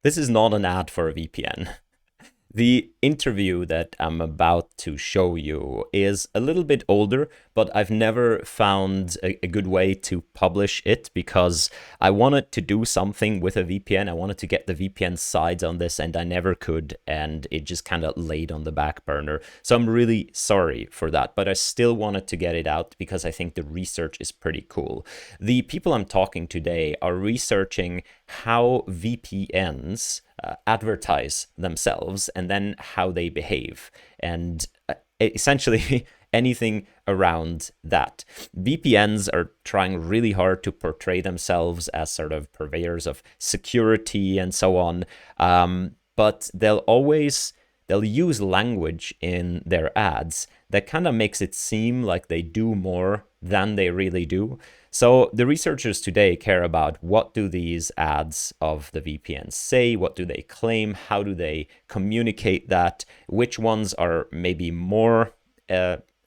This is not an ad for a VPN. The interview that I'm about to show you is a little bit older, but I've never found a good way to publish it because I wanted to do something with a VPN. I wanted to get the VPN sides on this and I never could, and it just kind of laid on the back burner. So I'm really sorry for that, but I still wanted to get it out because I think the research is pretty cool. The people I'm talking today are researching how VPNs advertise themselves and then how they behave, and essentially anything around that. VPNs are trying really hard to portray themselves as sort of purveyors of security and so on, but they'll use language in their ads that kind of makes it seem like they do more than they really do. So the researchers today care about what do these ads of the VPNs say, what do they claim, how do they communicate that, which ones are maybe more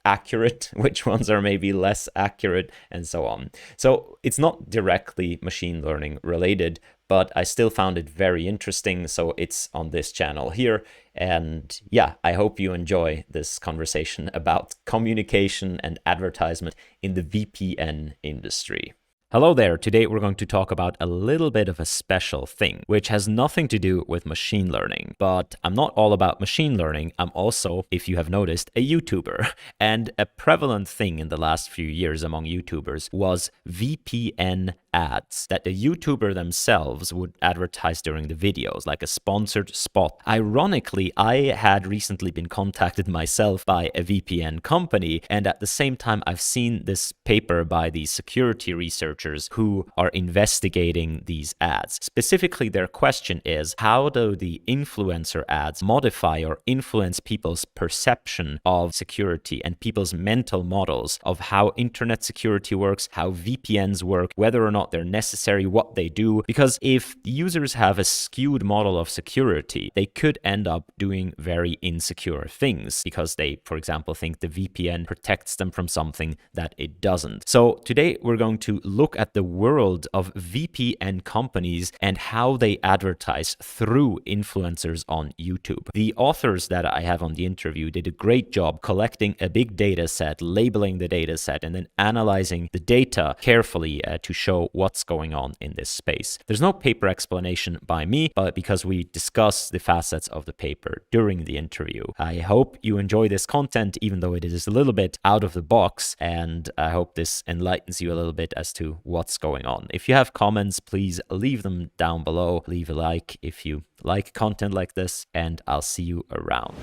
accurate, which ones are maybe less accurate, and so on. So it's not directly machine learning related, but I still found it very interesting, so it's on this channel here. And yeah, I hope you enjoy this conversation about communication and advertisement in the VPN industry. Hello there. Today we're going to talk about a little bit of a special thing, which has nothing to do with machine learning. But I'm not all about machine learning. I'm also, if you have noticed, a YouTuber. And a prevalent thing in the last few years among YouTubers was VPN ads that the YouTuber themselves would advertise during the videos, like a sponsored spot. Ironically, I had recently been contacted myself by a VPN company, and at the same time, I've seen this paper by the security researchers who are investigating these ads. Specifically, their question is, how do the influencer ads modify or influence people's perception of security and people's mental models of how internet security works, how VPNs work, whether or not they're necessary, what they do? Because if users have a skewed model of security, they could end up doing very insecure things because they, for example, think the VPN protects them from something that it doesn't. So today we're going to look at the world of VPN companies and how they advertise through influencers on YouTube. The authors that I have on the interview did a great job collecting a big data set, labeling the data set, and then analyzing the data carefully to show what's going on in this space. There's no paper explanation by me, but because we discuss the facets of the paper during the interview. I hope you enjoy this content, even though it is a little bit out of the box, and I hope this enlightens you a little bit as to what's going on. If you have comments, please leave them down below. Leave a like if you like content like this, and I'll see you around.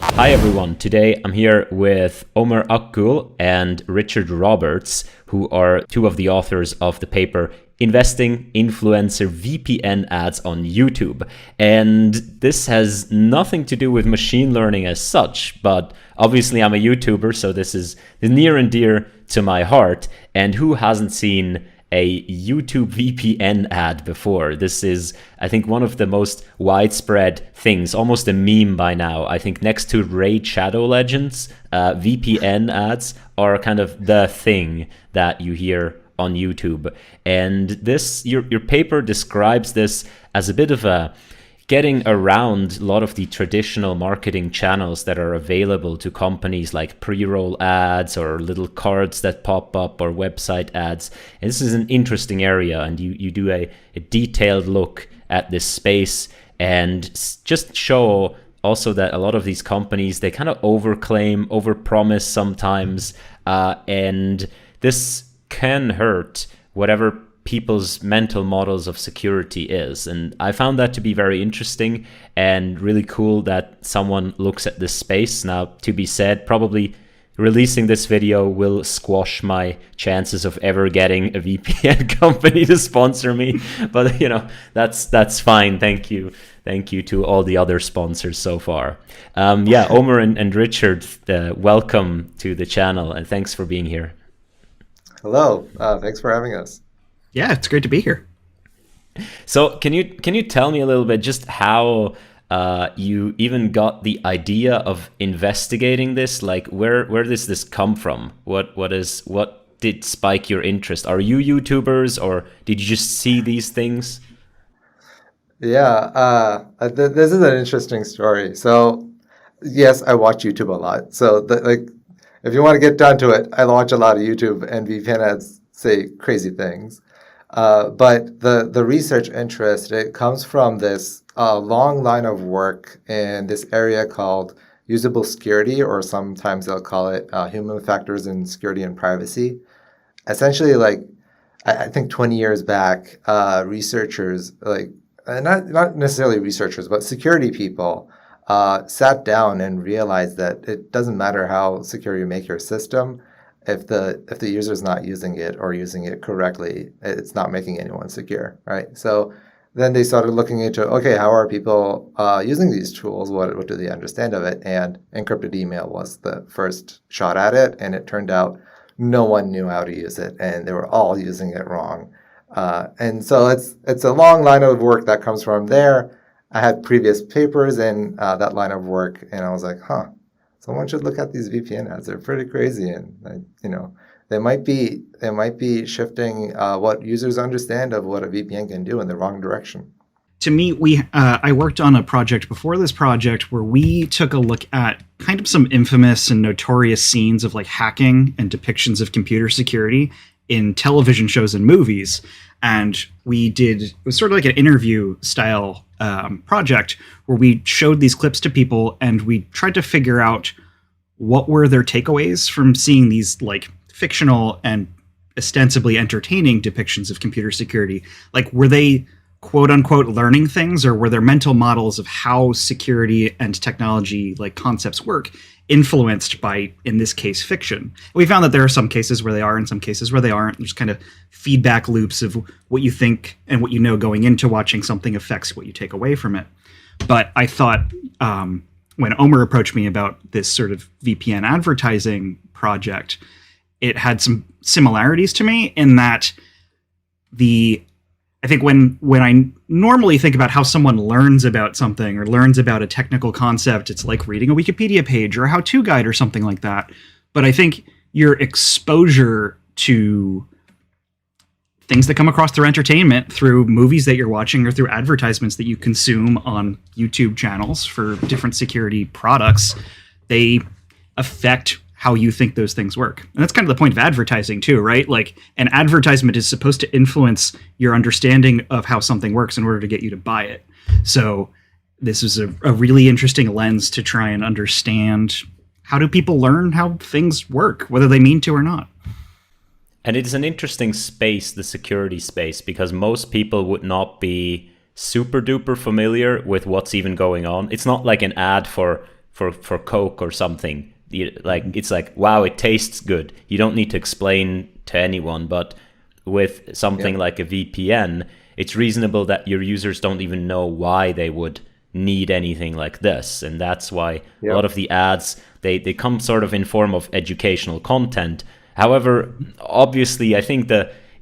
Hi everyone, today I'm here with Omer Akgul and Richard Roberts, who are two of the authors of the paper Investing Influencer VPN Ads on YouTube. And this has nothing to do with machine learning as such, but obviously I'm a YouTuber, so this is near and dear to my heart. And who hasn't seen a YouTube VPN ad before? This is, I think, one of the most widespread things, almost a meme by now. I think next to Raid Shadow Legends, VPN ads are kind of the thing that you hear on YouTube. And this, your paper describes this as a bit of a getting around a lot of the traditional marketing channels that are available to companies, like pre-roll ads or little cards that pop up or website ads. And this is an interesting area, and you do a detailed look at this space and just show also that a lot of these companies, they kind of overclaim, overpromise sometimes, and this can hurt whatever people's mental models of security is. And I found that to be very interesting and really cool that someone looks at this space. Now, to be said, probably releasing this video will squash my chances of ever getting a VPN company to sponsor me, but you know, that's fine. Thank you to all the other sponsors so far. Yeah, Omer and Richard, welcome to the channel, and thanks for being here. Hello, thanks for having us. Yeah, it's great to be here. So can you tell me a little bit just how you even got the idea of investigating this? Like, where does this come from? What did spike your interest? Are you YouTubers, or did you just see these things? Yeah, this is an interesting story. So, yes, I watch YouTube a lot. So, if you want to get down to it, I watch a lot of YouTube, and VPN ads say crazy things. But the research interest, it comes from this long line of work in this area called usable security, or sometimes they'll call it human factors in security and privacy. Essentially, I think 20 years back, researchers, not necessarily researchers, but security people sat down and realized that it doesn't matter how secure you make your system, if the user is not using it or using it correctly, it's not making anyone secure, right? So then they started looking into, okay, how are people using these tools? What do they understand of it? And encrypted email was the first shot at it, and it turned out no one knew how to use it, and they were all using it wrong. And so it's a long line of work that comes from there. I had previous papers in that line of work, and I was like, someone should look at these VPN ads. They're pretty crazy, and they might be shifting what users understand of what a VPN can do in the wrong direction. To me, I worked on a project before this project where we took a look at kind of some infamous and notorious scenes of like hacking and depictions of computer security in television shows and movies. And it was sort of like an interview style project where we showed these clips to people and we tried to figure out what were their takeaways from seeing these like fictional and ostensibly entertaining depictions of computer security. Like, were they quote unquote learning things, or were their mental models of how security and technology like concepts work influenced by, in this case, fiction? We found that there are some cases where they are and some cases where they aren't. There's kind of feedback loops of what you think and what you know going into watching something affects what you take away from it. But I thought when Omer approached me about this sort of VPN advertising project, it had some similarities to me in that I think when I normally think about how someone learns about something or learns about a technical concept, it's like reading a Wikipedia page or a how-to guide or something like that. But I think your exposure to things that come across through entertainment, through movies that you're watching, or through advertisements that you consume on YouTube channels for different security products, they affect how you think those things work. And that's kind of the point of advertising too, right? Like, an advertisement is supposed to influence your understanding of how something works in order to get you to buy it. So this is a really interesting lens to try and understand, how do people learn how things work, whether they mean to or not. And it's an interesting space, the security space, because most people would not be super duper familiar with what's even going on. It's not like an ad for Coke or something. It's like, wow, it tastes good. You don't need to explain to anyone. But with something like a VPN, it's reasonable that your users don't even know why they would need anything like this. And that's why a lot of the ads, they come sort of in form of educational content. However, obviously, I think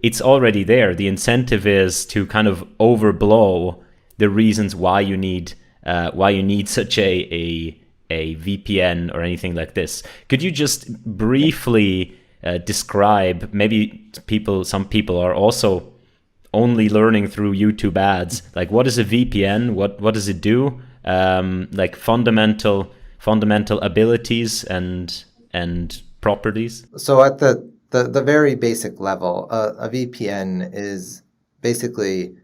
it's already there. The incentive is to kind of overblow the reasons why you need such a VPN or anything like this. Could you just briefly describe, maybe some people are also only learning through YouTube ads, like what is a VPN, what does it do, like fundamental abilities and properties? So at the very basic level, a VPN is basically,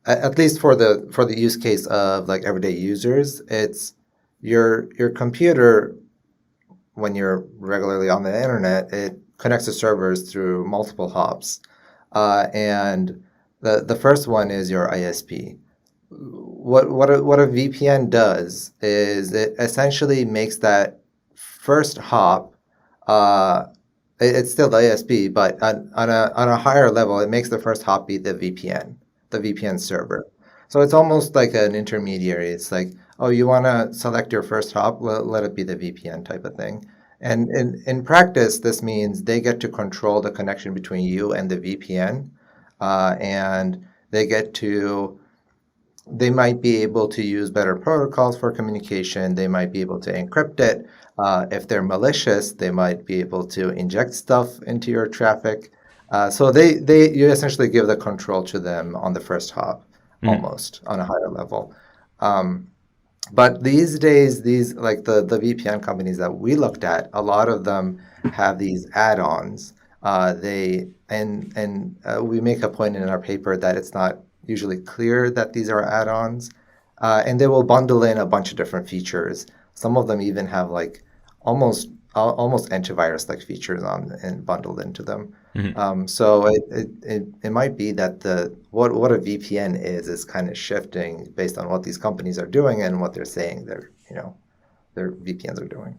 at least for the use case of like everyday users, it's your computer, when you're regularly on the internet, it connects to servers through multiple hops. And the first one is your ISP. What a VPN does is it essentially makes that first hop, it's still the ISP, but on a higher level, it makes the first hop be the VPN server. So it's almost like an intermediary. It's like, oh, you want to select your first hop, let it be the VPN type of thing. And in practice, this means they get to control the connection between you and the VPN, and they might be able to use better protocols for communication. They might be able to encrypt it. If they're malicious, they might be able to inject stuff into your traffic. So you essentially give the control to them on the first hop. almost on a higher level. But these days, these like the VPN companies that we looked at, a lot of them have these add-ons. We make a point in our paper that it's not usually clear that these are add-ons, and they will bundle in a bunch of different features. Some of them even have like almost antivirus like features on and bundled into them. So it might be that what a VPN is kind of shifting based on what these companies are doing and what they're saying their VPNs are doing.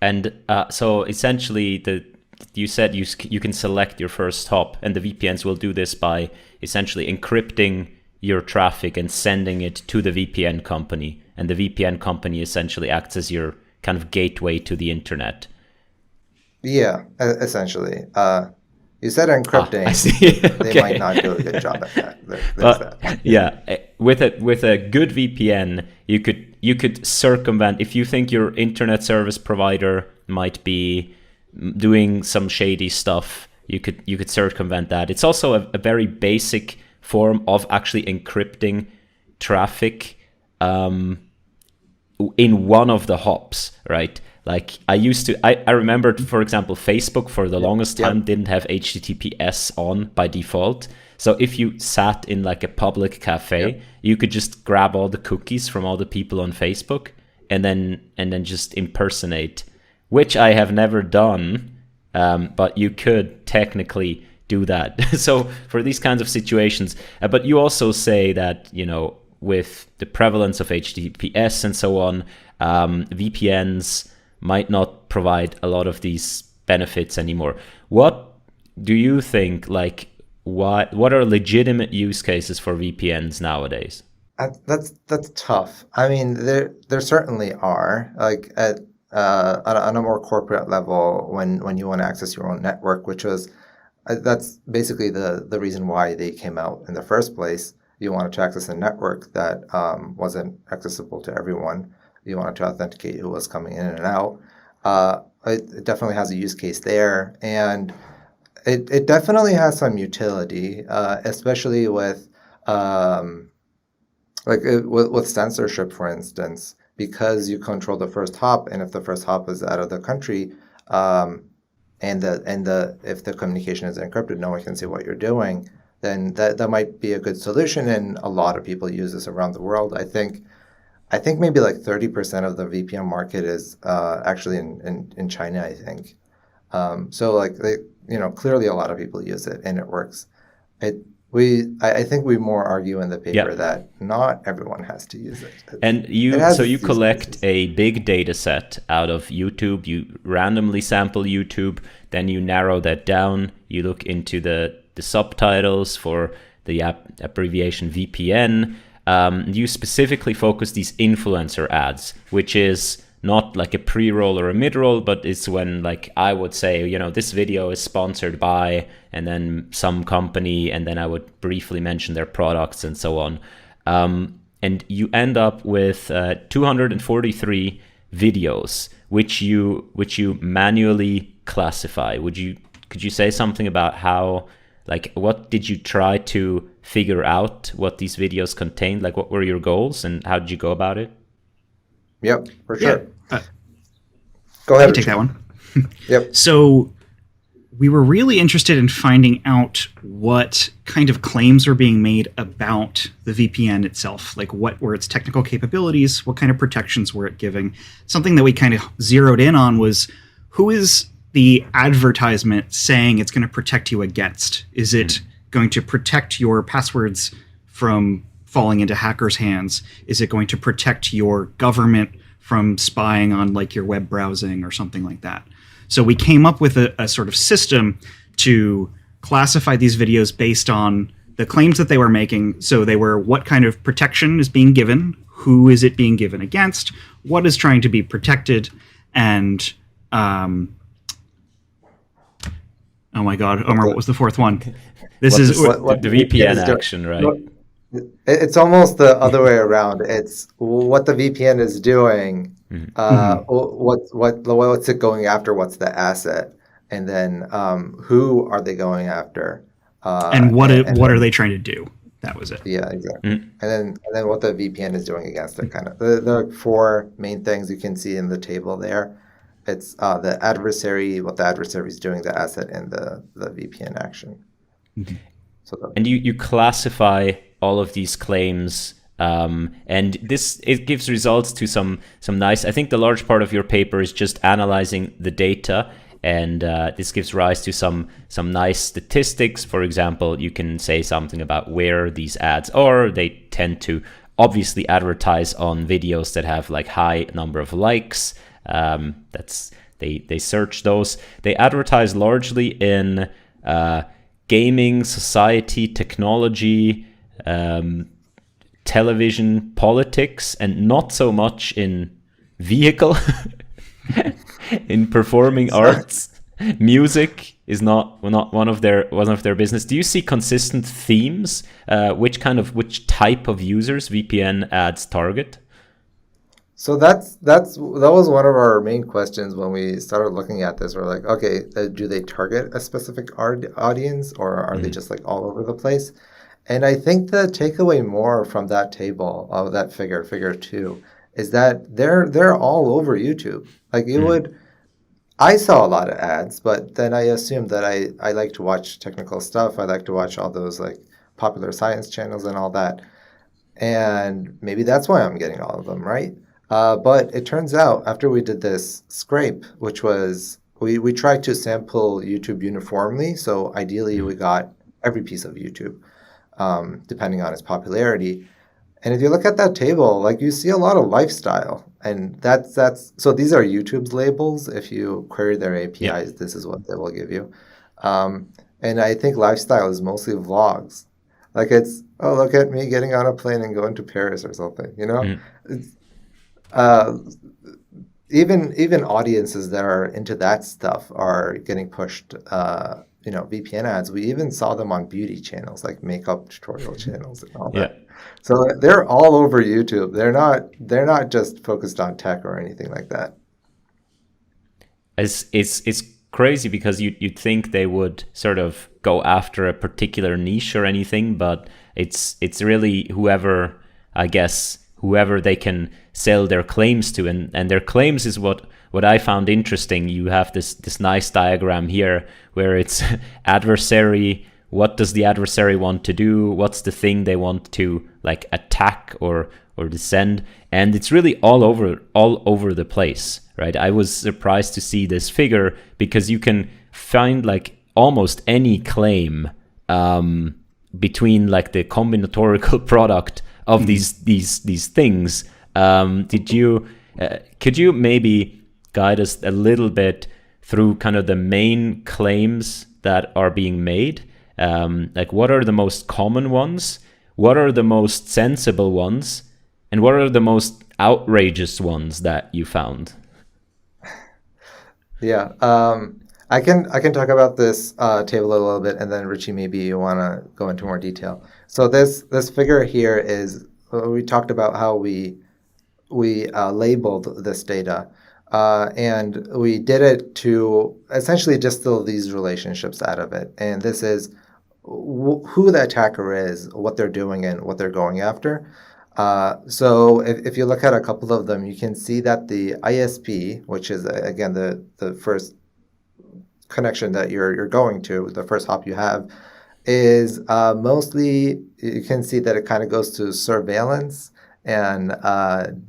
And so essentially, you said you can select your first hop, and the VPNs will do this by essentially encrypting your traffic and sending it to the VPN company, and the VPN company essentially acts as your kind of gateway to the internet. Yeah, essentially. You said encrypting. I see. Okay. They might not do a good job at that. Yeah, with a good VPN, you could circumvent, if you think your internet service provider might be doing some shady stuff, you could circumvent that. It's also a very basic form of actually encrypting traffic in one of the hops, right? Like I remembered, for example, Facebook for the longest time didn't have HTTPS on by default. So if you sat in like a public cafe, you could just grab all the cookies from all the people on Facebook and then just impersonate, which I have never done, but you could technically do that. So for these kinds of situations, but you also say that, with the prevalence of HTTPS and so on, VPNs might not provide a lot of these benefits anymore. What do you think, like, what are legitimate use cases for VPNs nowadays? That's tough. I mean, there certainly are, like on a more corporate level, when you want to access your own network, which was that's basically the reason why they came out in the first place. You wanted to access a network that wasn't accessible to everyone. You wanted to authenticate who was coming in and out. It definitely has a use case there, and it definitely has some utility, especially with with censorship, for instance, because you control the first hop, and if the first hop is out of the country, if the communication is encrypted, no one can see what you're doing, then that might be a good solution, and a lot of people use this around the world. I think maybe like 30% of the VPN market is actually in China, I think. So like clearly a lot of people use it and it works. I think we more argue in the paper that not everyone has to use it. And you collect a big data set out of YouTube, you randomly sample YouTube, then you narrow that down, you look into the subtitles for the abbreviation VPN. You specifically focus these influencer ads, which is not like a pre-roll or a mid-roll, but it's when, like, I would say, this video is sponsored by, and then some company, and then I would briefly mention their products and so on. And you end up with 243 videos, which you manually classify. Could you say something about how, like, what did you try to figure out what these videos contained? Like, what were your goals and how did you go about it? Yep, for sure. Go ahead. I can take that one. Yep. So we were really interested in finding out what kind of claims were being made about the VPN itself. Like, what were its technical capabilities? What kind of protections were it giving? Something that we kind of zeroed in on was, who is the advertisement saying it's going to protect you against? Is it going to protect your passwords from falling into hackers' hands? Is it going to protect your government from spying on, like, your web browsing or something like that? So we came up with a sort of system to classify these videos based on the claims that they were making. So they were, what kind of protection is being given? Who is it being given against? What is trying to be protected? And oh my God, Omar, what was the fourth one? The VPN action, right? It's almost the other way around. It's what the VPN is doing. What's it going after? What's the asset? And then who are they going after? And what are they trying to do? That was it. Yeah, exactly. Mm. And then what the VPN is doing against it, kind of the four main things you can see in the table there. It's the adversary, what the adversary is doing, the asset, and the VPN action. So And you classify all of these claims, and it gives results to some nice. I think the large part of your paper is just analyzing the data, and this gives rise to some nice statistics. For example, you can say something about where these ads are. They tend to obviously advertise on videos that have like high number of likes. They search those. They advertise largely in gaming, society, technology, television, politics, and not so much in vehicle, in performing arts. Music is not one of their business. Do you see consistent themes? Which type of users VPN ads target? So that was one of our main questions when we started looking at this. We're like, okay, do they target a specific audience, or are they just like all over the place? And I think the takeaway more from that table, that figure 2, is that they're all over YouTube. Like I saw a lot of ads, but then I assumed that I like to watch technical stuff. I like to watch all those like popular science channels and all that. And maybe that's why I'm getting all of them, right? But it turns out after we did this scrape, which was, we tried to sample YouTube uniformly. So ideally we got every piece of YouTube, depending on its popularity. And if you look at that table, like you see a lot of lifestyle, and that's so these are YouTube's labels. If you query their APIs, this is what they will give you. And I think lifestyle is mostly vlogs. Like it's, oh, look at me getting on a plane and going to Paris or something, you know? It's, even audiences that are into that stuff are getting pushed, VPN ads. We even saw them on beauty channels, like makeup tutorial channels and all that. So they're all over YouTube. They're not just focused on tech or anything like that. It's crazy because you'd think they would sort of go after a particular niche or anything, but it's really whoever they can sell their claims to, and their claims is what I found interesting. You have this nice diagram here where it's adversary. What does the adversary want to do? What's the thing they want to like attack or descend? And it's really all over the place, right? I was surprised to see this figure because you can find like almost any claim between like the combinatorial product of these things. Could you maybe guide us a little bit through kind of the main claims that are being made? Like what are the most common ones? What are the most sensible ones? And what are the most outrageous ones that you found? Yeah, I can talk about this table a little bit, and then Richie, maybe you want to go into more detail. So this figure here is, we talked about how we labeled this data, and we did it to essentially distill these relationships out of it. And this is who the attacker is, what they're doing, and what they're going after. So if you look at a couple of them, you can see that the ISP, which is again the first connection that you're going to, the first hop you have, is mostly, you can see that it kind of goes to surveillance and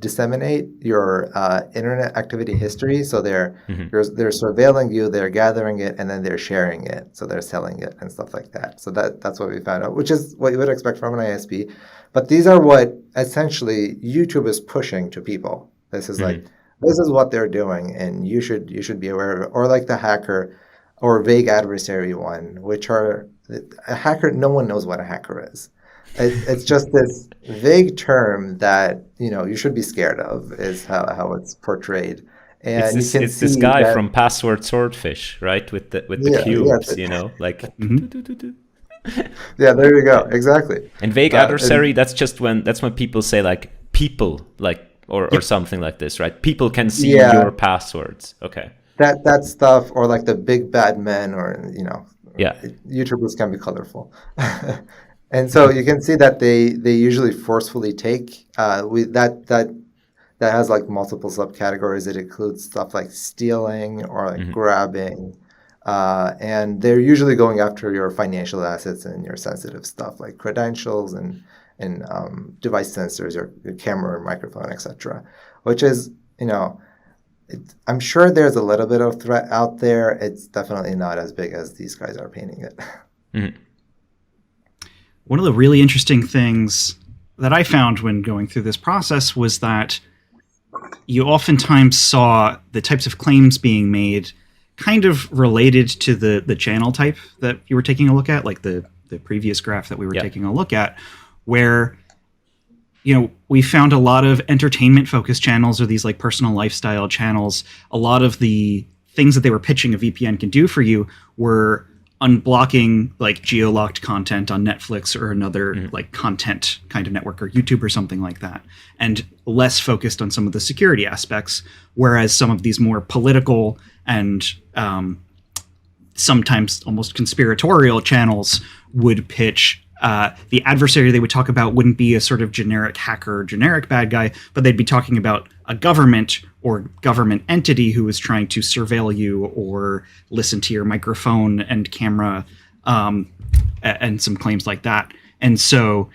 disseminate your internet activity history. So they're surveilling you, they're gathering it, and then they're sharing it. So they're selling it and stuff like that. So that's what we found out, which is what you would expect from an ISP. But these are what essentially YouTube is pushing to people. This is like, this is what they're doing, and you should be aware of it. Or like the hacker or vague adversary one, which are a hacker. No one knows what a hacker is. It's just this vague term that you should be scared of, is how it's portrayed. And it's this guy from Password Swordfish, right? With the cubes, like. Yeah, there you go. Exactly. And vague adversary, that's when people say like people, like or something like this, right? People can see your passwords. Okay. That stuff, or like the big bad men, or YouTubers can be colorful. And so you can see that they usually forcefully take that has like multiple subcategories. It includes stuff like stealing or like grabbing, and they're usually going after your financial assets and your sensitive stuff like credentials and device sensors, your camera, or microphone, etc. Which is, I'm sure there's a little bit of threat out there. It's definitely not as big as these guys are painting it. Mhm. One of the really interesting things that I found when going through this process was that you oftentimes saw the types of claims being made kind of related to the channel type that you were taking a look at, like the previous graph that we were taking a look at, where we found a lot of entertainment focused channels or these like personal lifestyle channels. A lot of the things that they were pitching a VPN can do for you were unblocking like geo-locked content on Netflix or another like content kind of network, or YouTube or something like that, and less focused on some of the security aspects, whereas some of these more political and sometimes almost conspiratorial channels would pitch the adversary they would talk about wouldn't be a sort of generic hacker, generic bad guy, but they'd be talking about a government or government entity who is trying to surveil you or listen to your microphone and camera, and some claims like that. And so,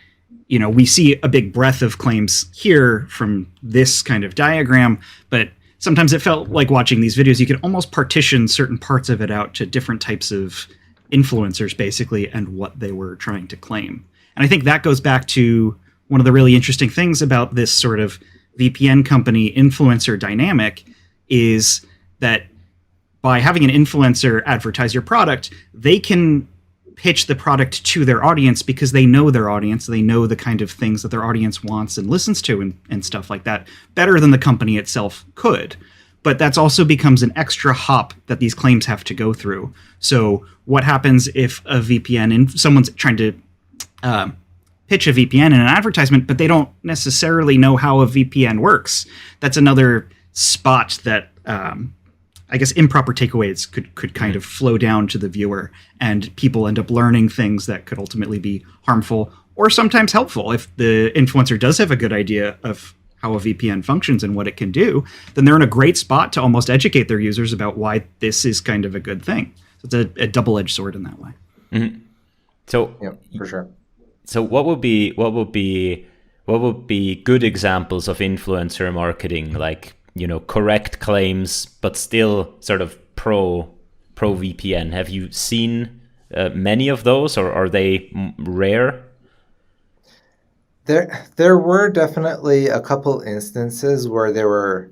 we see a big breadth of claims here from this kind of diagram, but sometimes it felt like watching these videos, you could almost partition certain parts of it out to different types of influencers, basically, and what they were trying to claim. And I think that goes back to one of the really interesting things about this sort of VPN company influencer dynamic is that by having an influencer advertise your product, they can pitch the product to their audience because they know their audience. They know the kind of things that their audience wants and listens to and stuff like that better than the company itself could. But that's also becomes an extra hop that these claims have to go through. So what happens if a VPN and someone's trying to pitch a VPN in an advertisement, but they don't necessarily know how a VPN works? That's another spot that I guess improper takeaways could kind of flow down to the viewer, and people end up learning things that could ultimately be harmful or sometimes helpful. If the influencer does have a good idea of how a VPN functions and what it can do, then they're in a great spot to almost educate their users about why this is kind of a good thing. So it's a double-edged sword in that way. Mm-hmm. So yeah, for sure. So what would be good examples of influencer marketing, like, correct claims but still sort of pro VPN? Have you seen many of those, or are they rare? There were definitely a couple instances where there were,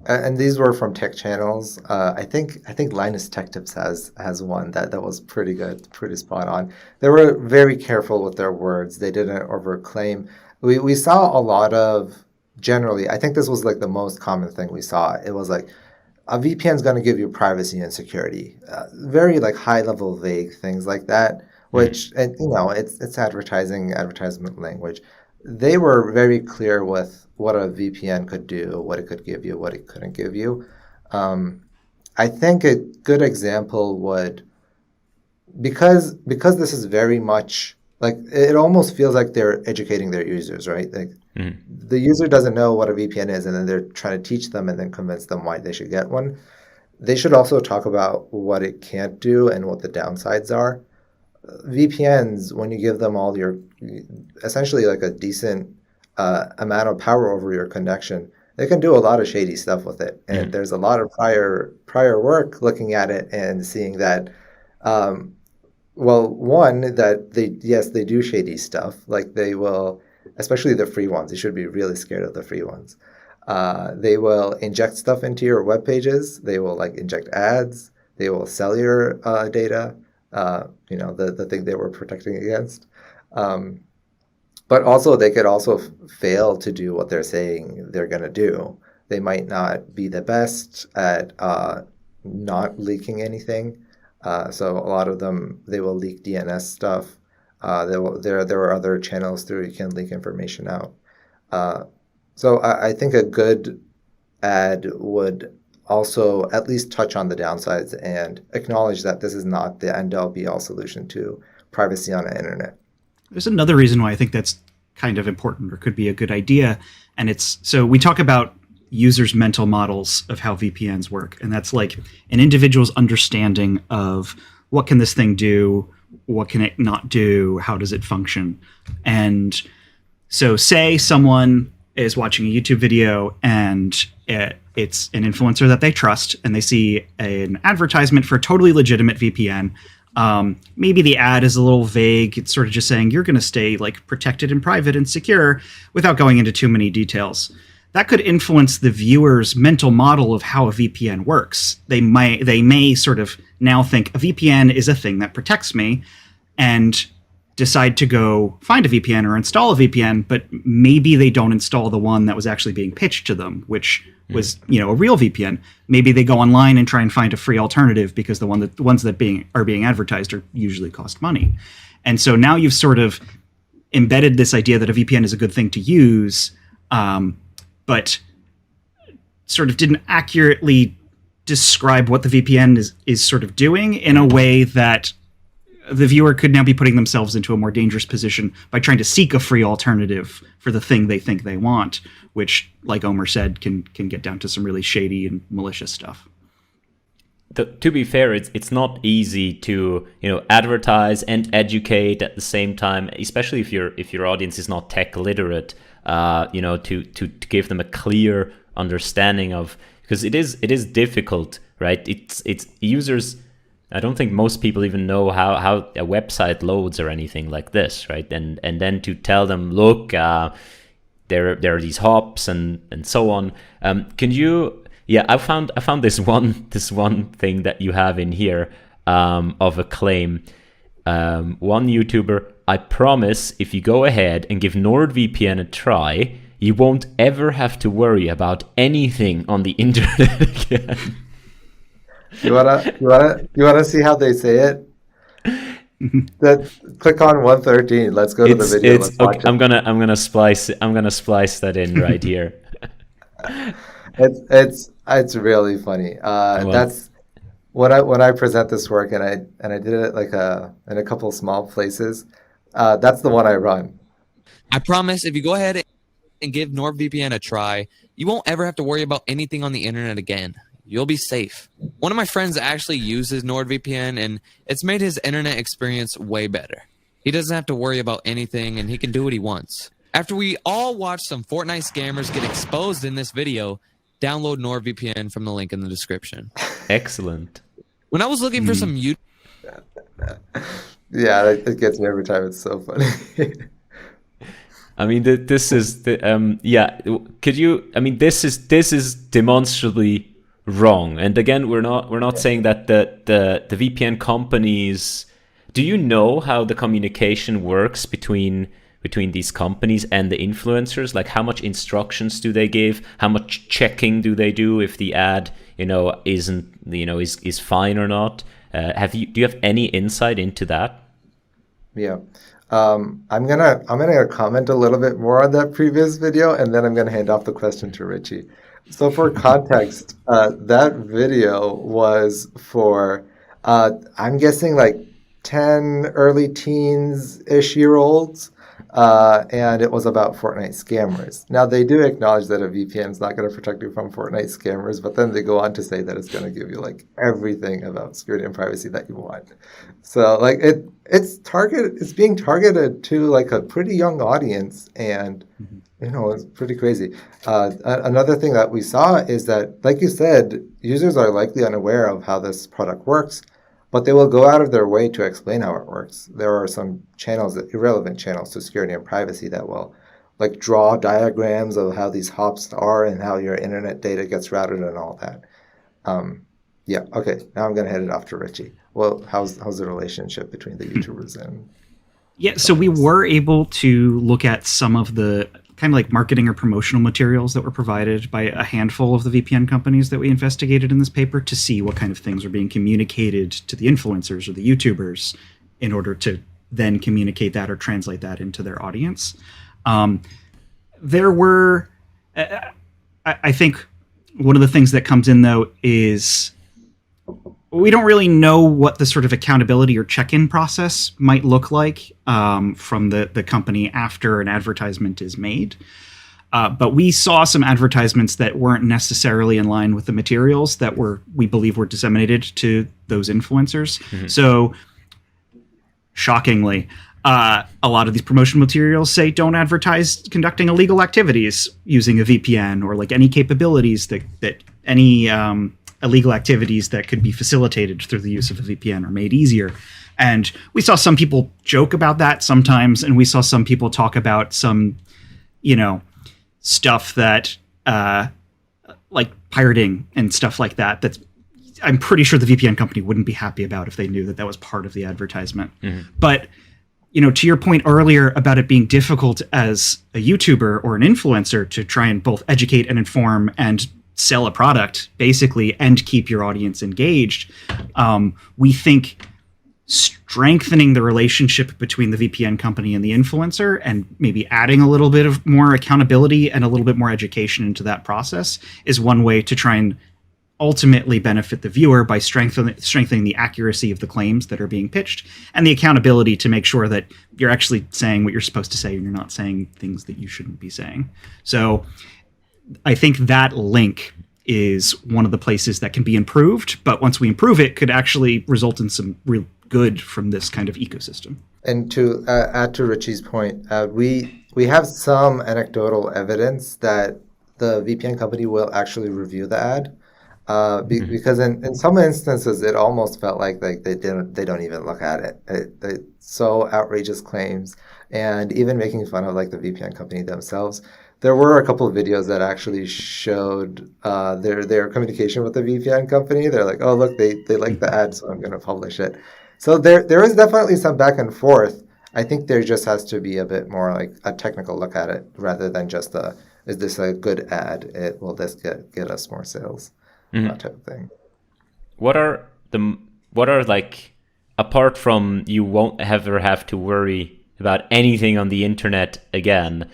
and these were from tech channels. I think Linus Tech Tips has one that was pretty good, pretty spot on. They were very careful with their words. They didn't overclaim. We saw a lot of, generally, I think this was like the most common thing we saw. It was like, a VPN is going to give you privacy and security. Very like high level vague things like that, which, and it's advertisement language. They were very clear with what a VPN could do, what it could give you, what it couldn't give you. I think a good example would, because this is very much like, it almost feels like they're educating their users, right? Like the user doesn't know what a VPN is, and then they're trying to teach them and then convince them why they should get one. They should also talk about what it can't do and what the downsides are. VPNs, when you give them all your, essentially like a decent amount of power over your connection, they can do a lot of shady stuff with it. And there's a lot of prior work looking at it and seeing that, one, that they do shady stuff. Like they will, especially the free ones, you should be really scared of the free ones. They will inject stuff into your web pages. They will like inject ads. They will sell your data. The thing they were protecting against. But also they could also fail to do what they're saying they're going to do. They might not be the best at not leaking anything. So a lot of them, they will leak DNS stuff. There are other channels through you can leak information out. So I think a good ad would also at least touch on the downsides and acknowledge that this is not the end-all be-all solution to privacy on the internet. there's another reason why I think that's kind of important or could be a good idea. And it's, so we talk about users' mental models of how VPNs work. And that's like an individual's understanding of what can this thing do? What can it not do? How does it function? And so say someone is watching a YouTube video and it's an influencer that they trust, and they see an advertisement for a totally legitimate VPN. Maybe the ad is a little vague. It's sort of just saying you're going to stay like protected and private and secure without going into too many details. That could influence the viewer's mental model of how a VPN works. They may sort of now think a VPN is a thing that protects me, and decide to go find a VPN or install a VPN, but maybe they don't install the one that was actually being pitched to them, which was, a real VPN. Maybe they go online and try and find a free alternative because the ones that are being advertised are usually cost money. And so now you've sort of embedded this idea that a VPN is a good thing to use, but sort of didn't accurately describe what the VPN is sort of doing in a way that the viewer could now be putting themselves into a more dangerous position by trying to seek a free alternative for the thing they think they want, which, like Omer said, can get down to some really shady and malicious stuff. To be fair, it's not easy to advertise and educate at the same time, especially if your audience is not tech literate. To give them a clear understanding of, because it is difficult, right? It's users. I don't think most people even know how a website loads or anything like this, right? And then to tell them, look, there are these hops and so on. Can you? Yeah, I found this one thing that you have in here of a claim. One YouTuber: I promise, if you go ahead and give NordVPN a try, you won't ever have to worry about anything on the internet again. You wanna see how they say it? Click on 113. Let's go to the video. Let's watch it. I'm gonna splice that in right here. It's really funny. That's when I present this work, and I did it like in a couple of small places. That's the one I run. I promise, if you go ahead and give NordVPN a try, you won't ever have to worry about anything on the internet again. You'll be safe. One of my friends actually uses NordVPN, and it's made his internet experience way better. He doesn't have to worry about anything, and he can do what he wants. After we all watch some Fortnite scammers get exposed in this video, download NordVPN from the link in the description. Excellent. When I was looking for some YouTube... Yeah, it gets me every time. It's so funny. I mean, this is the Could you? I mean, this is demonstrably wrong. And again, we're not saying that the VPN companies. Do you know how the communication works between these companies and the influencers? Like, how much instructions do they give? How much checking do they do if the ad isn't is fine or not? Do you have any insight into that? Yeah. I'm gonna comment a little bit more on that previous video, and then I'm gonna hand off the question to Richie. So for context, that video was for I'm guessing like 10 early teens-ish year olds, and it was about Fortnite scammers. Now they do acknowledge that a VPN is not going to protect you from Fortnite scammers, but then they go on to say that it's going to give you like everything about security and privacy that you want. So like it's being targeted to like a pretty young audience, and it's pretty crazy. Another thing that we saw is that, like you said, users are likely unaware of how this product works, but they will go out of their way to explain how it works. There are some channels, irrelevant channels to security and privacy, that will like draw diagrams of how these hops are and how your internet data gets routed and all that. Okay, now I'm going to hand it off to Richie. Well, how's the relationship between the YouTubers and... Yeah, so we were able to look at some of the kind of like marketing or promotional materials that were provided by a handful of the VPN companies that we investigated in this paper to see what kind of things were being communicated to the influencers or the YouTubers in order to then communicate that or translate that into their audience. There were, I think one of the things that comes in though is we don't really know what the sort of accountability or check-in process might look like from the company after an advertisement is made. But we saw some advertisements that weren't necessarily in line with the materials that we believe were disseminated to those influencers. Mm-hmm. So, shockingly, a lot of these promotional materials say don't advertise conducting illegal activities using a VPN, or like any capabilities that any illegal activities that could be facilitated through the use of a VPN are made easier. And we saw some people joke about that sometimes, and we saw some people talk about some, stuff that like pirating and stuff like that. That's, I'm pretty sure the VPN company wouldn't be happy about if they knew that was part of the advertisement. Mm-hmm. But to your point earlier about it being difficult as a YouTuber or an influencer to try and both educate and inform and sell a product, basically, and keep your audience engaged, we think strengthening the relationship between the VPN company and the influencer, and maybe adding a little bit of more accountability and a little bit more education into that process, is one way to try and ultimately benefit the viewer by strengthening the accuracy of the claims that are being pitched, and the accountability to make sure that you're actually saying what you're supposed to say and you're not saying things that you shouldn't be saying. So I think that link is one of the places that can be improved, but once we improve it, could actually result in some real good from this kind of ecosystem. And to add to Richie's point, we have some anecdotal evidence that the VPN company will actually review the ad, because in some instances it almost felt like they don't even look at it. It's so outrageous claims, and even making fun of like the VPN company themselves. There were a couple of videos that actually showed their communication with the VPN company. They're like, oh, look, they like the ad, so I'm going to publish it. So there is definitely some back and forth. I think there just has to be a bit more like a technical look at it, rather than just is this a good ad? Will this get us more sales? Mm-hmm. That type of thing. What are like, apart from you won't ever have to worry about anything on the internet again,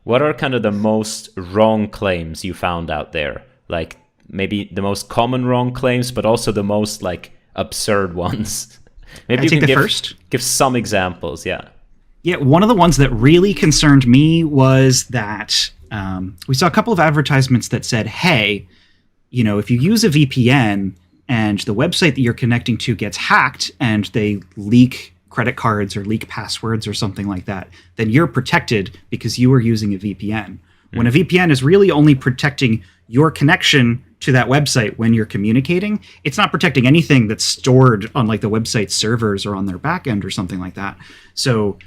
what are kind of the most wrong claims you found out there? Like maybe the most common wrong claims, but also the most like absurd ones. Maybe you can give some examples. Yeah. Yeah. One of the ones that really concerned me was that we saw a couple of advertisements that said, hey, if you use a VPN and the website that you're connecting to gets hacked and they leak credit cards or leak passwords or something like that, then you're protected because you are using a VPN. When a VPN is really only protecting your connection to that website when you're communicating, it's not protecting anything that's stored on like the website's servers or on their backend or something like that. So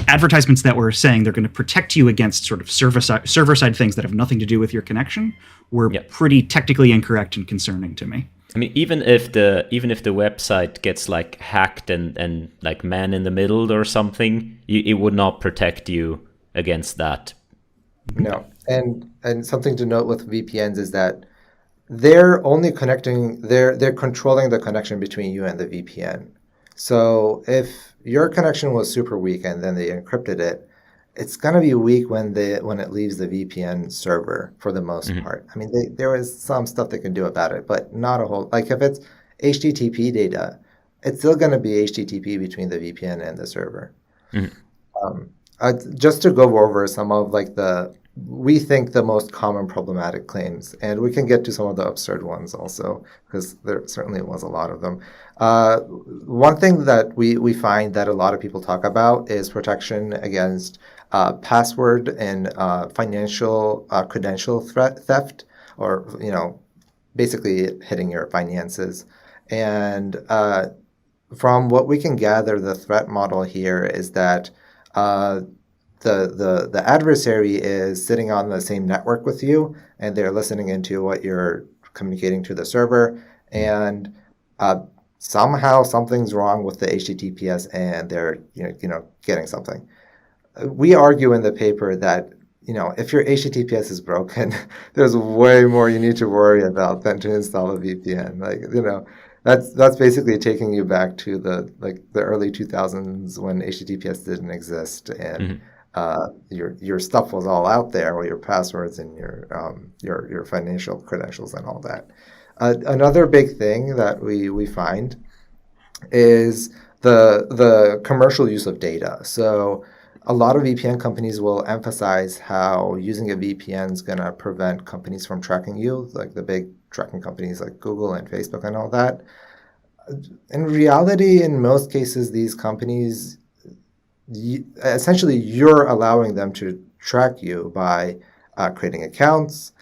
advertisements that were saying they're going to protect you against sort of server-side things that have nothing to do with your connection were pretty technically incorrect and concerning to me. I mean, even if the website gets like hacked and like man in the middle or something, it would not protect you against that. No, and something to note with VPNs is that they're only connecting, they're controlling the connection between you and the VPN. So if your connection was super weak and then they encrypted it, it's going to be weak when it leaves the VPN server for the most part. I mean, there is some stuff they can do about it, but not a whole. Like if it's HTTP data, it's still going to be HTTP between the VPN and the server. Just to go over some of like we think the most common problematic claims, and we can get to some of the absurd ones also, because there certainly was a lot of them. One thing that we find that a lot of people talk about is protection against password and financial credential theft, or basically hitting your finances. And from what we can gather, the threat model here is that the adversary is sitting on the same network with you, and they're listening into what you're communicating to the server, and somehow something's wrong with the HTTPS, and they're getting something. We argue in the paper that if your HTTPS is broken, there's way more you need to worry about than to install a VPN. That's basically taking you back to the early 2000s when HTTPS didn't exist, and your stuff was all out there, with your passwords and your financial credentials and all that. Another big thing that we find is the commercial use of data. So a lot of VPN companies will emphasize how using a VPN is going to prevent companies from tracking you, like the big tracking companies like Google and Facebook and all that. In reality, in most cases, these companies, essentially, you're allowing them to track you by creating accounts,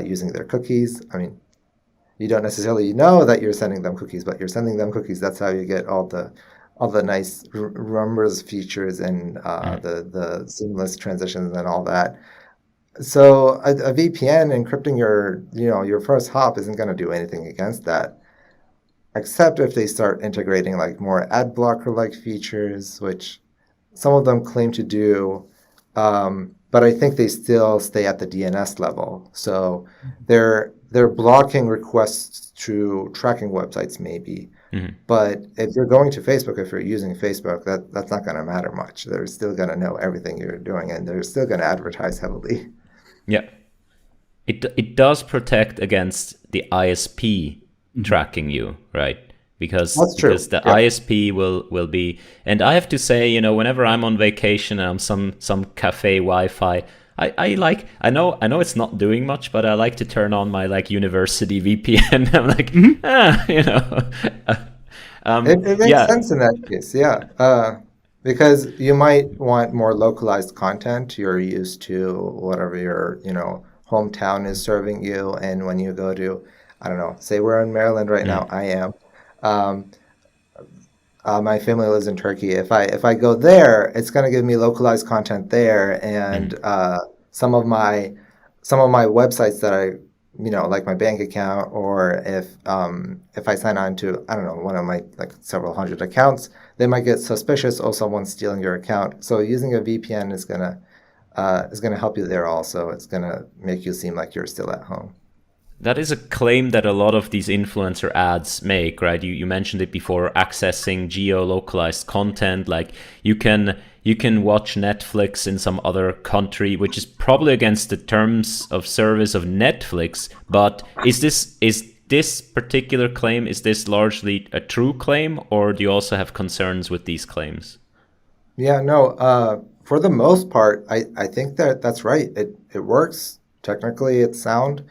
using their cookies. I mean, you don't necessarily know that you're sending them cookies, but you're sending them cookies. That's how you get all the nice numbers, features, and the seamless transitions and all that. So a VPN encrypting your first hop isn't going to do anything against that, except if they start integrating like more ad blocker like features, which some of them claim to do, but I think they still stay at the DNS level. So they're blocking requests to tracking websites maybe. But if you're going to Facebook, if you're using Facebook, that's not going to matter much. They're still going to know everything you're doing, and they're still going to advertise heavily. Yeah. It does protect against the ISP tracking you, right? Because the ISP will be, and I have to say, whenever I'm on vacation and I'm some cafe Wi-Fi, I know it's not doing much, but I like to turn on my like university VPN. I'm like, It makes sense in that case, yeah. Because you might want more localized content. You're used to whatever your hometown is serving you, and when you go to, I don't know, say we're in Maryland right now. I am. My family lives in Turkey. If I go there, it's going to give me localized content there, and some of my websites that I like my bank account, or if I sign on to, I don't know, one of my like several hundred accounts, they might get suspicious. Oh, someone's stealing your account. So using a VPN is gonna help you there also. It's gonna make you seem like you're still at home. That is a claim that a lot of these influencer ads make, right? You mentioned it before, accessing geo-localized content. Like you can watch Netflix in some other country, which is probably against the terms of service of Netflix. But is this particular claim, is this largely a true claim, or do you also have concerns with these claims? Yeah, no. For the most part, I think that's right. It works. Technically, it's sound.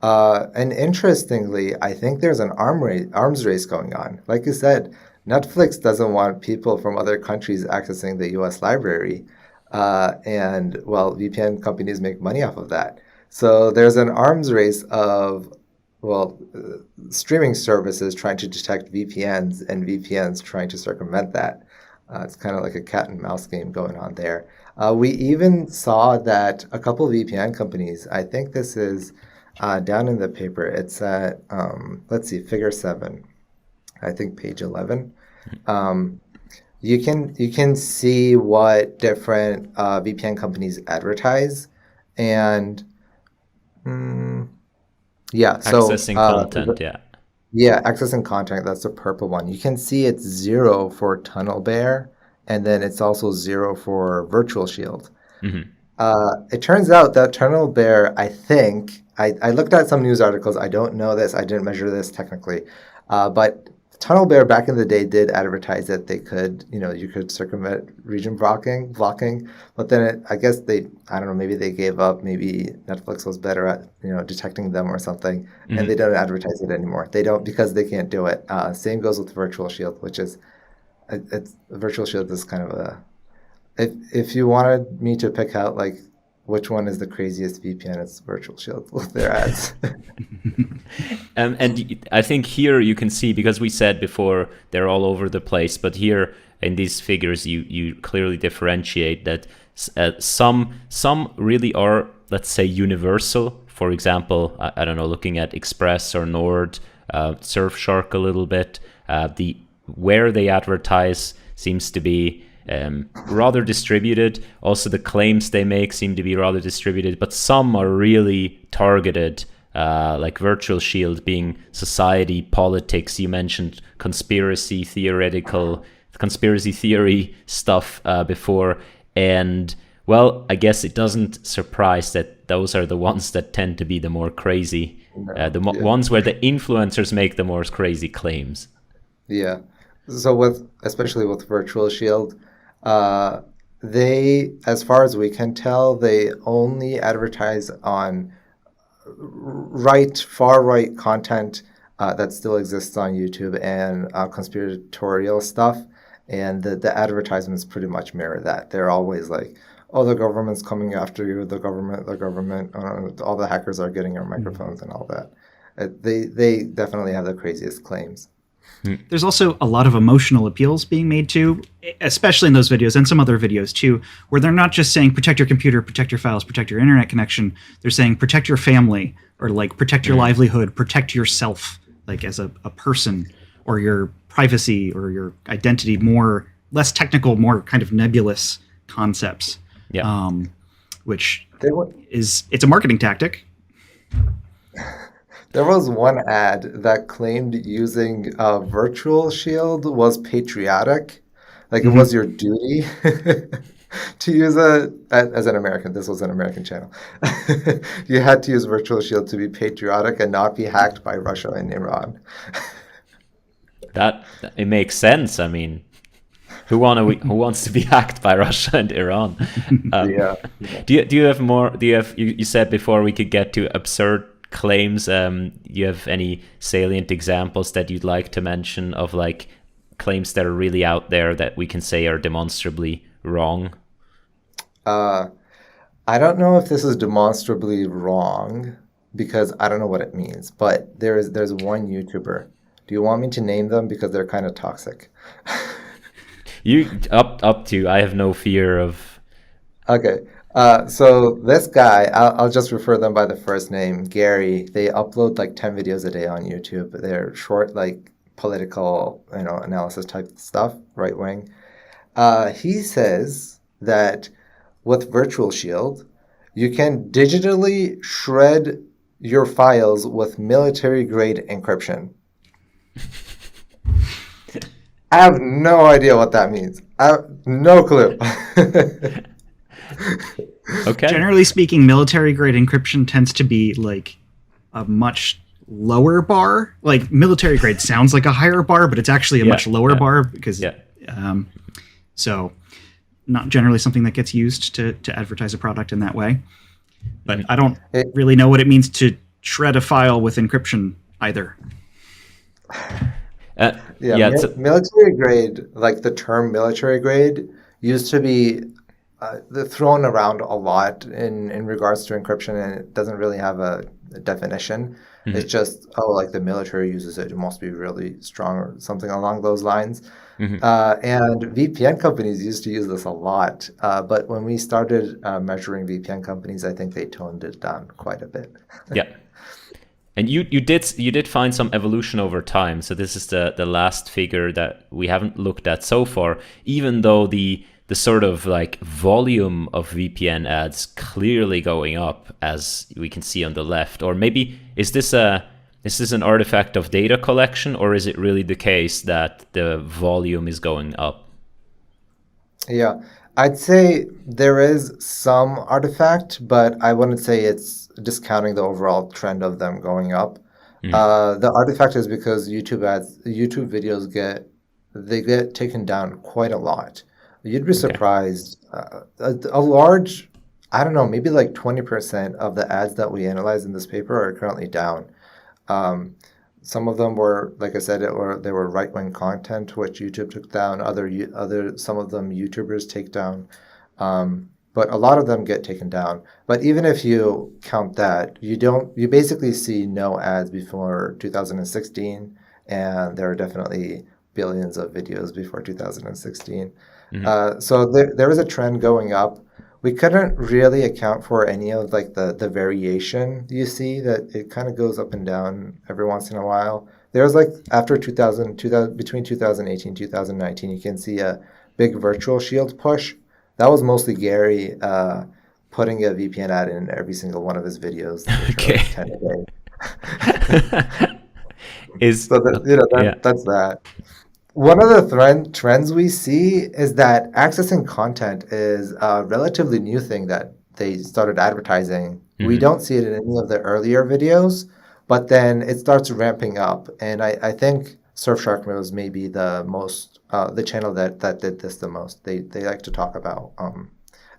And interestingly, I think there's an arms race going on. Like you said, Netflix doesn't want people from other countries accessing the US library. And well, VPN companies make money off of that. So there's an arms race of, streaming services trying to detect VPNs and VPNs trying to circumvent that. It's kind of like a cat and mouse game going on there. We even saw that a couple of VPN companies, I think this is down in the paper, it's at, let's see, figure 7, I think page 11. You can see what different VPN companies advertise, and accessing content, accessing content. That's the purple one. You can see it's 0 for Tunnel Bear, and then it's also 0 for Virtual Shield. It turns out that Tunnel Bear, I think, I looked at some news articles. I don't know this. I didn't measure this technically. But Tunnel Bear back in the day did advertise that they could, you could circumvent region blocking. But then I guess I don't know, maybe they gave up. Maybe Netflix was better at, detecting them or something. And they don't advertise it anymore. They don't, because they can't do it. Same goes with Virtual Shield, which is, Virtual Shield is kind of a, if you wanted me to pick out like which one is the craziest VPN, it's Virtual Shield with their ads. And I think here you can see, because we said before they're all over the place, but here in these figures you clearly differentiate that some really are, let's say, universal. For example, I don't know, looking at Express or Nord, Surfshark a little bit, where they advertise seems to be rather distributed. Also, the claims they make seem to be rather distributed, but some are really targeted, like Virtual Shield being society, politics. You mentioned conspiracy theory stuff before. And well, I guess it doesn't surprise that those are the ones that tend to be the more crazy. No, the yeah. ones where the influencers make the most crazy claims. Yeah. So especially with Virtual Shield, uh, they, as far as we can tell, they only advertise on far right content that still exists on YouTube and conspiratorial stuff. And the advertisements pretty much mirror that. They're always like, oh, the government's coming after you, the government, all the hackers are getting your microphones and all that. They definitely have the craziest claims. There's also a lot of emotional appeals being made too, especially in those videos and some other videos too, where they're not just saying protect your computer, protect your files, protect your internet connection. They're saying protect your family, or like protect your livelihood, protect yourself, like as a person, or your privacy or your identity, less technical, more kind of nebulous concepts. Yeah. Which it's a marketing tactic. There was one ad that claimed using Virtual Shield was patriotic, like it was your duty to use it. As an American, this was an American channel. You had to use Virtual Shield to be patriotic and not be hacked by Russia and Iran. That it makes sense. I mean, who wants to be hacked by Russia and Iran? Yeah. Do you have more? Do you have? You said before we could get to absurd claims. You have any salient examples that you'd like to mention of like claims that are really out there that we can say are demonstrably wrong? I don't know if this is demonstrably wrong because I don't know what it means, but there's one YouTuber. Do you want me to name them because they're kind of toxic? You up to. I have no fear of. Okay. So this guy, I'll just refer them by the first name, Gary. They upload like 10 videos a day on YouTube. They're short, like political, analysis type stuff, right wing. He says that with Virtual Shield, you can digitally shred your files with military-grade encryption. I have no idea what that means. I have no clue. Okay. Generally speaking, military grade encryption tends to be like a much lower bar. Like military grade sounds like a higher bar, but it's actually a much lower bar because so not generally something that gets used to advertise a product in that way. But I don't really know what it means to shred a file with encryption either. Military grade, like the term military grade, used to be thrown around a lot in regards to encryption, and it doesn't really have a definition. Mm-hmm. It's just, like the military uses it, it must be really strong or something along those lines. Mm-hmm. And VPN companies used to use this a lot, but when we started measuring VPN companies, I think they toned it down quite a bit. Yeah. And you did find some evolution over time. So this is the last figure that we haven't looked at so far, even though the sort of like volume of VPN ads clearly going up, as we can see on the left. Or maybe is this an artifact of data collection, or is it really the case that the volume is going up? Yeah, I'd say there is some artifact, but I wouldn't say it's discounting the overall trend of them going up. Mm-hmm. The artifact is because YouTube videos get taken down quite a lot. You'd be surprised. A large, I don't know, maybe like 20% of the ads that we analyze in this paper are currently down. Some of them were, like I said, they were right-wing content, which YouTube took down. Some of them YouTubers take down. But a lot of them get taken down. But even if you count that, you basically see no ads before 2016, and there are definitely billions of videos before 2016. Mm-hmm. So there is a trend going up. We couldn't really account for any of like the variation you see, that it kind of goes up and down every once in a while. There's like after 2000 between 2018 2019, you can see a big Virtual Shield push. That was mostly Gary putting a VPN ad in every single one of his videos. Okay. Like 10 a day. That's that. One of the trends we see is that accessing content is a relatively new thing that they started advertising. Mm-hmm. We don't see it in any of the earlier videos, but then it starts ramping up. And I think Surfshark was maybe the most the channel that did this the most. They like to talk about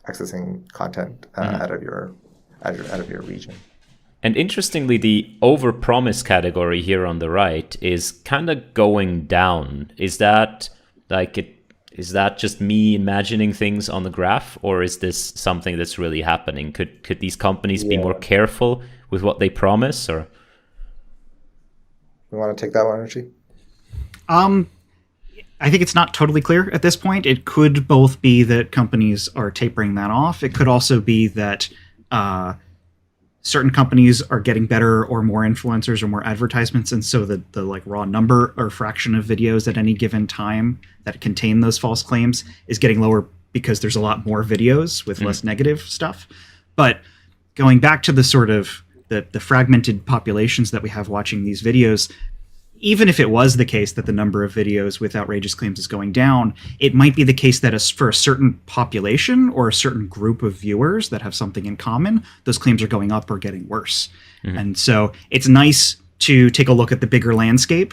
accessing content out of your region. And interestingly, the overpromise category here on the right is kind of going down. Is that is that just me imagining things on the graph, or is this something that's really happening? Could these companies be more careful with what they promise, or? You want to take that one, Richie? I think it's not totally clear at this point. It could both be that companies are tapering that off. It could also be that certain companies are getting better or more influencers or more advertisements, and so the like raw number or fraction of videos at any given time that contain those false claims is getting lower because there's a lot more videos with less negative stuff. But going back to the sort of the fragmented populations that we have watching these videos, even if it was the case that the number of videos with outrageous claims is going down, it might be the case that for a certain population or a certain group of viewers that have something in common, those claims are going up or getting worse. And so it's nice to take a look at the bigger landscape.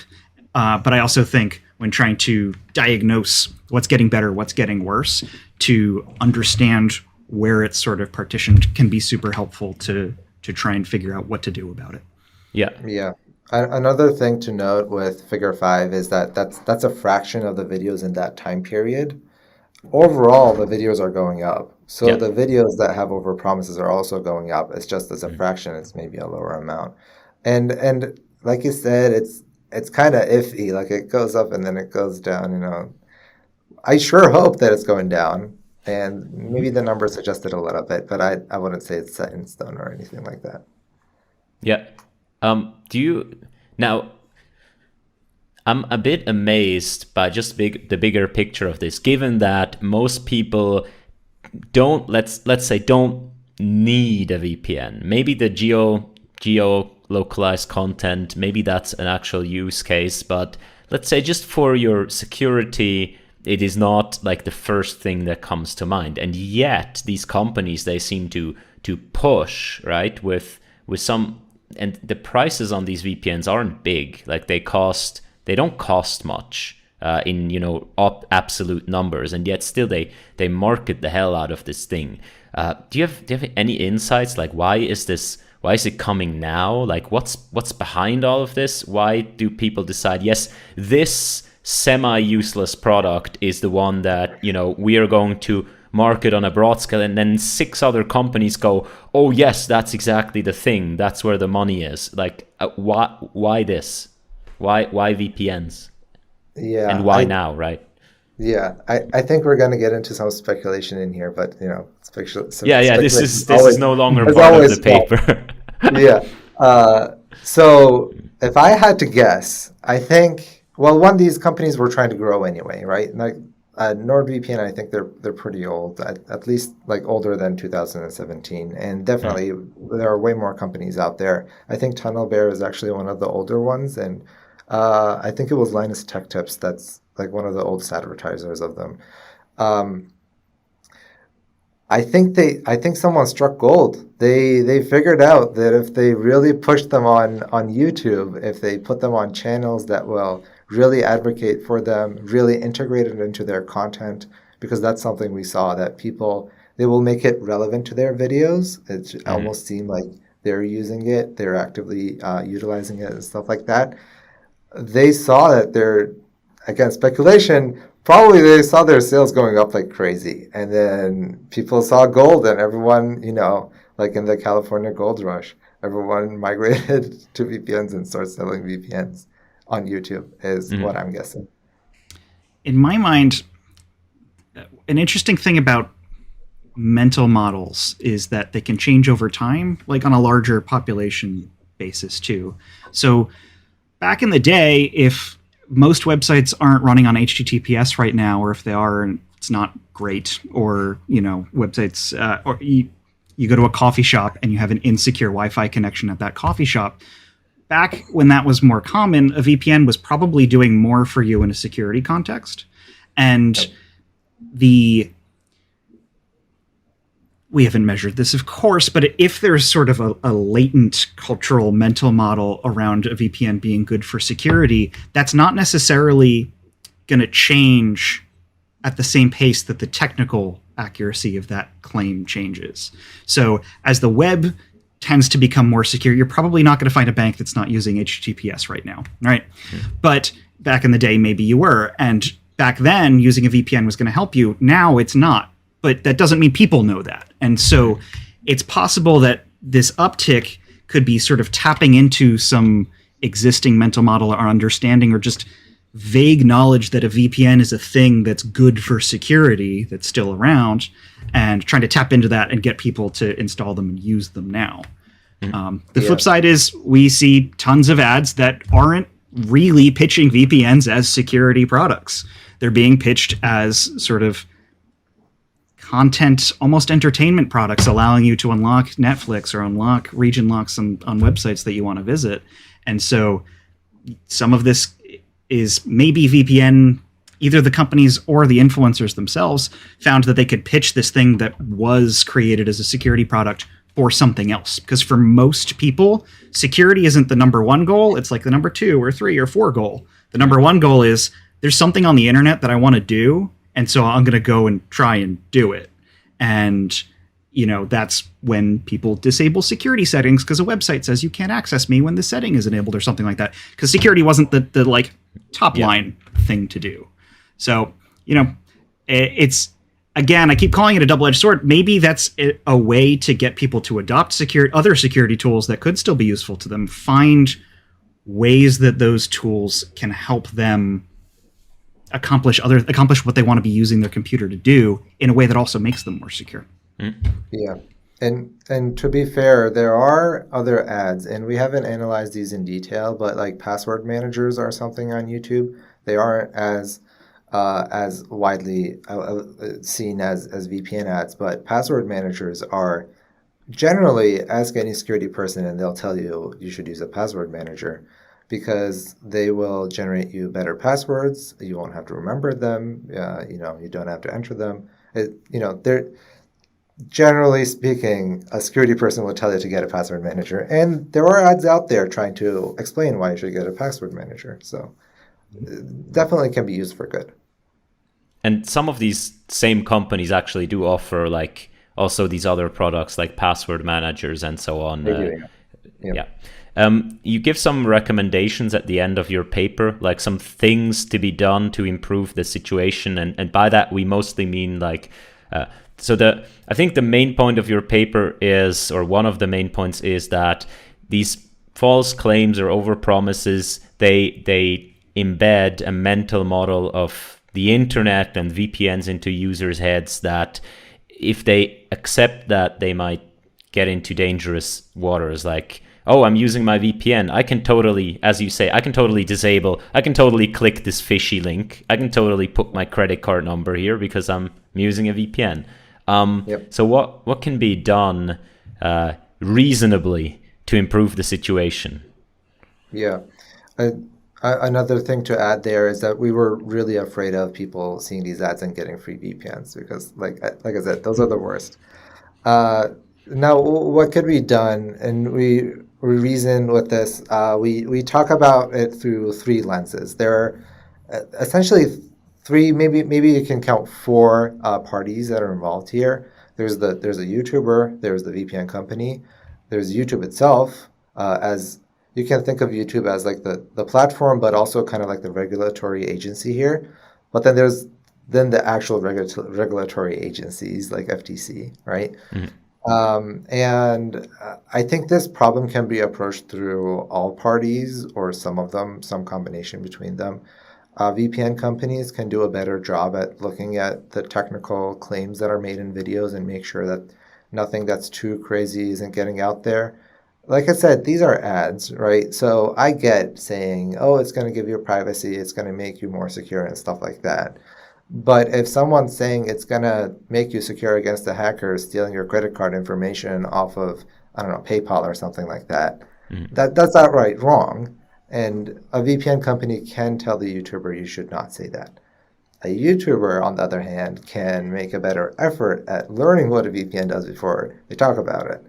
But I also think when trying to diagnose what's getting better, what's getting worse, to understand where it's sort of partitioned can be super helpful to try and figure out what to do about it. Yeah. Another thing to note with Figure 5 is that that's a fraction of the videos in that time period. Overall, the videos are going up. So the videos that have overpromises are also going up. It's just as a fraction, it's maybe a lower amount. And like you said, it's kind of iffy. Like it goes up and then it goes down, you know. I sure hope that it's going down. And maybe the numbers adjusted a little bit, but I wouldn't say it's set in stone or anything like that. Yeah. Now, I'm a bit amazed by just the bigger picture of this, given that most people don't, let's say, don't need a VPN. Maybe the geo-localized content, maybe that's an actual use case, but let's say just for your security, it is not like the first thing that comes to mind. And yet these companies, they seem to push, right, with some. And the prices on these VPNs aren't big. Like they don't cost much in, you know, absolute numbers, and yet still they market the hell out of this thing. Do you have any insights? Like why is it coming now? Like what's behind all of this? Why do people decide, yes, this semi-useless product is the one that, you know, we are going to market on a broad scale, and then 6 other companies go, oh yes, that's exactly the thing, that's where the money is. Like why this? Why VPNs? And why now, right? I think we're going to get into some speculation in here, but you know, this is no longer part of the paper. So if I had to guess, I think, well, one of these companies were trying to grow anyway, right? Like NordVPN, I think they're pretty old, at least like older than 2017, and definitely there are way more companies out there. I think TunnelBear is actually one of the older ones, and I think it was Linus Tech Tips that's like one of the oldest advertisers of them. I think someone struck gold. They figured out that if they really push them on YouTube, if they put them on channels that will really advocate for them, really integrate it into their content, because that's something we saw, that people, they will make it relevant to their videos. It almost seemed like they're using it, they're actively utilizing it and stuff like that. They saw that again, speculation, probably they saw their sales going up like crazy. And then people saw gold, and everyone, you know, like in the California gold rush, everyone migrated to VPNs and started selling VPNs on YouTube is what I'm guessing. In my mind, an interesting thing about mental models is that they can change over time, like on a larger population basis too. So back in the day, if most websites aren't running on HTTPS right now, or if they are, it's not great, or, you know, websites, or you go to a coffee shop and you have an insecure Wi-Fi connection at that coffee shop. Back when that was more common, a VPN was probably doing more for you in a security context. And the we haven't measured this, of course, but if there's sort of a latent cultural mental model around a VPN being good for security, that's not necessarily going to change at the same pace that the technical accuracy of that claim changes. So as the web tends to become more secure, you're probably not going to find a bank that's not using HTTPS right now, right? But back in the day, maybe you were. And back then, using a VPN was going to help you. Now it's not. But that doesn't mean people know that. And so it's possible that this uptick could be sort of tapping into some existing mental model or understanding, or just vague knowledge that a VPN is a thing that's good for security that's still around, and trying to tap into that and get people to install them and use them now. The flip side is we see tons of ads that aren't really pitching VPNs as security products. They're being pitched as sort of content, almost entertainment products, allowing you to unlock Netflix or unlock region locks on websites that you want to visit. And so some of this is maybe VPN, either the companies or the influencers themselves found that they could pitch this thing that was created as a security product for something else. Because for most people, security isn't the number one goal. It's like the number 2 or 3 or 4 goal. The number one goal is there's something on the internet that I want to do, and so I'm going to go and try and do it. And, that's when people disable security settings because a website says you can't access me when the setting is enabled or something like that. Because security wasn't the like top line thing to do. So, it's, again, I keep calling it a double-edged sword. Maybe that's a way to get people to adopt other security tools that could still be useful to them. Find ways that those tools can help them accomplish what they want to be using their computer to do in a way that also makes them more secure. Yeah. And to be fair, there are other ads, and we haven't analyzed these in detail, but like password managers are something on YouTube. They aren't as widely seen as VPN ads, but password managers are generally, ask any security person and they'll tell you you should use a password manager, because they will generate you better passwords. You won't have to remember them. You don't have to enter them. They're generally speaking, a security person will tell you to get a password manager, and there are ads out there trying to explain why you should get a password manager. So definitely can be used for good. And some of these same companies actually do offer like also these other products like password managers and so on. You give some recommendations at the end of your paper, like some things to be done to improve the situation. And by that, we mostly mean like, I think the main point of your paper is, or one of the main points is that these false claims or overpromises, they embed a mental model of the internet and VPNs into users' heads that if they accept that, they might get into dangerous waters. Like, oh, I'm using my VPN. I can totally, as you say, I can totally disable. I can totally click this fishy link. I can totally put my credit card number here because I'm using a VPN. So what can be done reasonably to improve the situation? Yeah. Another thing to add there is that we were really afraid of people seeing these ads and getting free VPNs because, like I said, those are the worst. Now, what could be done? And we reason with this. We talk about it through 3 lenses. There are essentially 3, maybe you can count 4 parties that are involved here. There's a YouTuber, there's the VPN company, there's YouTube itself, as you can think of YouTube as like the platform, but also kind of like the regulatory agency here. But then there's the actual regulatory agencies like FTC, right? Mm-hmm. And I think this problem can be approached through all parties or some of them, some combination between them. VPN companies can do a better job at looking at the technical claims that are made in videos and make sure that nothing that's too crazy isn't getting out there. Like I said, these are ads, right? So I get saying, oh, it's going to give you privacy, it's going to make you more secure and stuff like that. But if someone's saying it's going to make you secure against the hackers stealing your credit card information off of, I don't know, PayPal or something like that, that's outright wrong. And a VPN company can tell the YouTuber you should not say that. A YouTuber, on the other hand, can make a better effort at learning what a VPN does before they talk about it.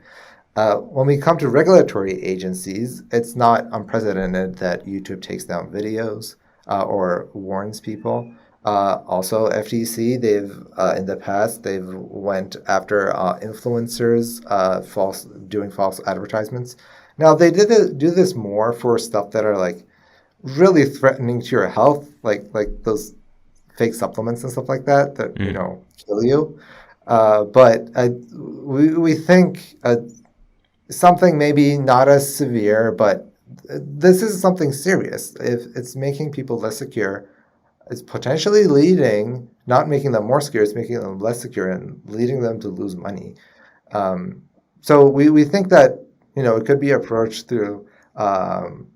When we come to regulatory agencies, it's not unprecedented that YouTube takes down videos or warns people. Also, FTC, they've in the past they've went after influencers doing false advertisements. Now they do this more for stuff that are like really threatening to your health, like those fake supplements and stuff like that kill you. But we think something maybe not as severe, but this is something serious. If it's making people less secure, it's potentially leading, not making them more secure, it's making them less secure and leading them to lose money. So we think that it could be approached through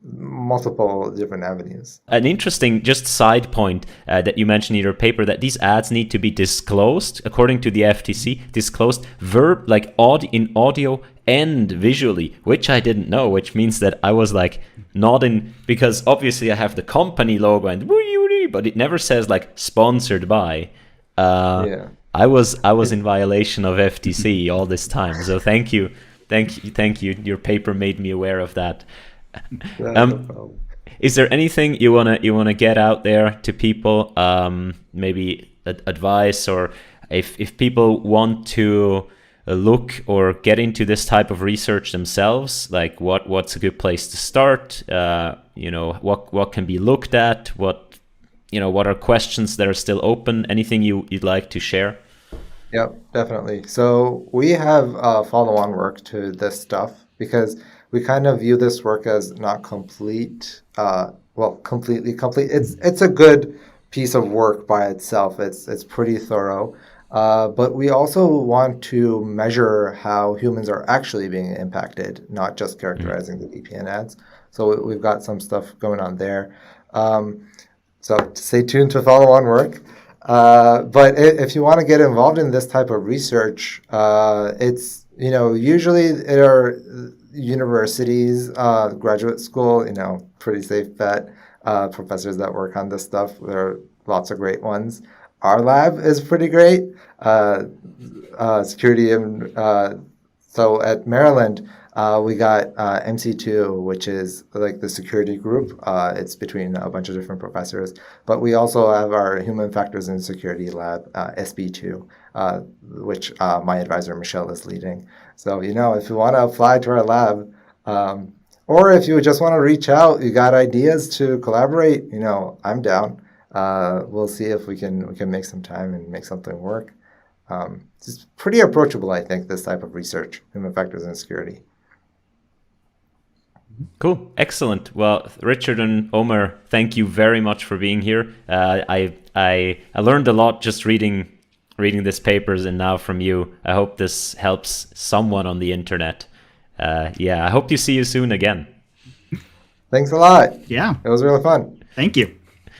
multiple different avenues. An interesting just side point that you mentioned in your paper, that these ads need to be disclosed according to the FTC, disclosed in audio and visually, which I didn't know, which means that I was like nodding, because obviously I have the company logo and but it never says like sponsored by. I was in violation of FTC all this time, so thank you. Your paper made me aware of that. Is there anything you wanna get out there to people? Maybe advice, or if people want to look or get into this type of research themselves, like what's a good place to start? What can be looked at? What are questions that are still open? Anything you'd like to share? Yep, definitely. So we have follow-on work to this stuff because we kind of view this work as not complete, completely complete. It's a good piece of work by itself. It's pretty thorough, but we also want to measure how humans are actually being impacted, not just characterizing the VPN ads. So we've got some stuff going on there. So stay tuned to follow-on work. But if you want to get involved in this type of research, it's usually it are universities, graduate school, pretty safe bet. Professors that work on this stuff, there are lots of great ones. Our lab is pretty great. Security and so at Maryland, we got MC2, which is like the security group. It's between a bunch of different professors. But we also have our Human Factors and Security Lab, SB2, which my advisor, Michelle, is leading. So, if you want to apply to our lab, or if you just want to reach out, you got ideas to collaborate, I'm down. We'll see if we can make some time and make something work. It's pretty approachable, I think, this type of research, Human Factors and Security. Cool. Excellent. Well, Richard and Omer, thank you very much for being here. I learned a lot just reading these papers, and now from you. I hope this helps someone on the internet. I hope to see you soon again. Thanks a lot. Yeah. It was really fun. Thank you.